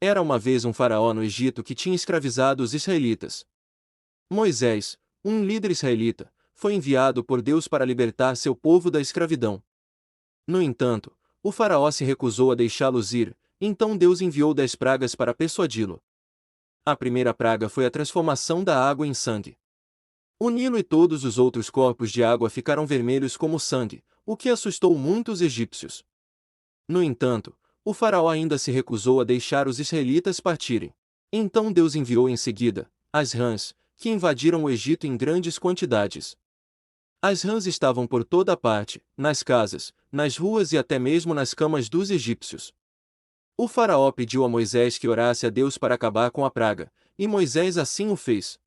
Era uma vez um faraó no Egito que tinha escravizado os israelitas. Moisés, um líder israelita, foi enviado por Deus para libertar seu povo da escravidão. No entanto, o faraó se recusou a deixá-los ir, então Deus enviou 10 pragas para persuadi-lo. A primeira praga foi a transformação da água em sangue. O Nilo e todos os outros corpos de água ficaram vermelhos como sangue, o que assustou muitos egípcios. No entanto, o faraó ainda se recusou a deixar os israelitas partirem. Então Deus enviou em seguida as rãs, que invadiram o Egito em grandes quantidades. As rãs estavam por toda parte, nas casas, nas ruas e até mesmo nas camas dos egípcios. O faraó pediu a Moisés que orasse a Deus para acabar com a praga, e Moisés assim o fez.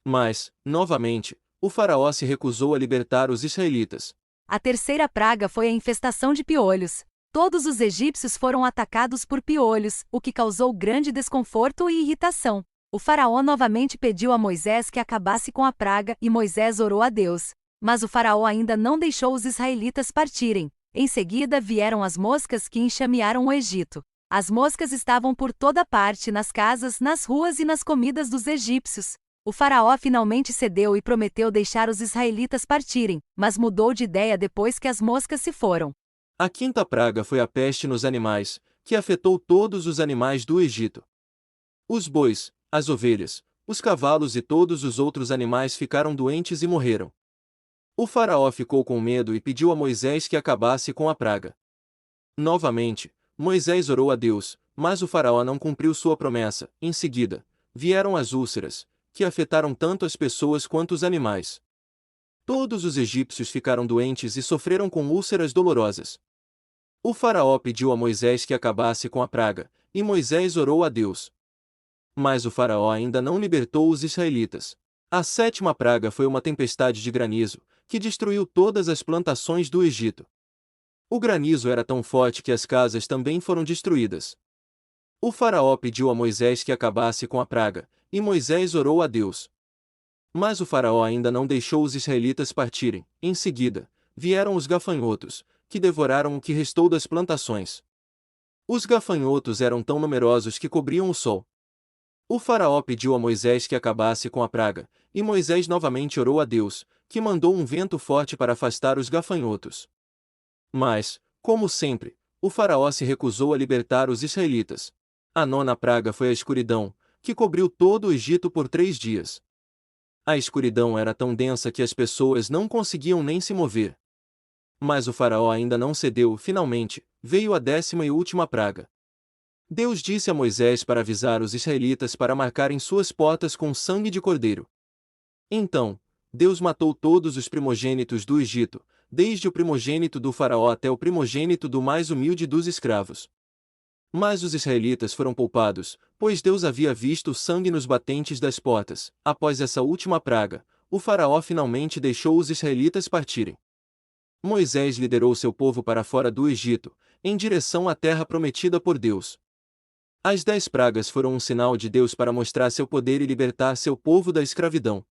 Mas, novamente, o faraó se recusou a libertar os israelitas. A terceira praga foi a infestação de piolhos. Todos os egípcios foram atacados por piolhos, o que causou grande desconforto e irritação. O faraó novamente pediu a Moisés que acabasse com a praga e Moisés orou a Deus. Mas o faraó ainda não deixou os israelitas partirem. Em seguida vieram as moscas que enxamearam o Egito. As moscas estavam por toda parte, nas casas, nas ruas e nas comidas dos egípcios. O faraó finalmente cedeu e prometeu deixar os israelitas partirem, mas mudou de ideia depois que as moscas se foram. A quinta praga foi a peste nos animais, que afetou todos os animais do Egito. Os bois, as ovelhas, os cavalos e todos os outros animais ficaram doentes e morreram. O faraó ficou com medo e pediu a Moisés que acabasse com a praga. Novamente, Moisés orou a Deus, mas o faraó não cumpriu sua promessa. Em seguida, vieram as úlceras, que afetaram tanto as pessoas quanto os animais. Todos os egípcios ficaram doentes e sofreram com úlceras dolorosas. O faraó pediu a Moisés que acabasse com a praga, e Moisés orou a Deus. Mas o faraó ainda não libertou os israelitas. A sétima praga foi uma tempestade de granizo, que destruiu todas as plantações do Egito. O granizo era tão forte que as casas também foram destruídas. O faraó pediu a Moisés que acabasse com a praga, e Moisés orou a Deus. Mas o faraó ainda não deixou os israelitas partirem. Em seguida, vieram os gafanhotos, que devoraram o que restou das plantações. Os gafanhotos eram tão numerosos que cobriam o sol. O faraó pediu a Moisés que acabasse com a praga, e Moisés novamente orou a Deus, que mandou um vento forte para afastar os gafanhotos. Mas, como sempre, o faraó se recusou a libertar os israelitas. A nona praga foi a escuridão, que cobriu todo o Egito por 3 dias. A escuridão era tão densa que as pessoas não conseguiam nem se mover. Mas o faraó ainda não cedeu. Finalmente, veio a 10ª e última praga. Deus disse a Moisés para avisar os israelitas para marcarem suas portas com sangue de cordeiro. Então, Deus matou todos os primogênitos do Egito, desde o primogênito do faraó até o primogênito do mais humilde dos escravos. Mas os israelitas foram poupados, pois Deus havia visto o sangue nos batentes das portas. Após essa última praga, o faraó finalmente deixou os israelitas partirem. Moisés liderou seu povo para fora do Egito, em direção à terra prometida por Deus. As 10 pragas foram um sinal de Deus para mostrar seu poder e libertar seu povo da escravidão.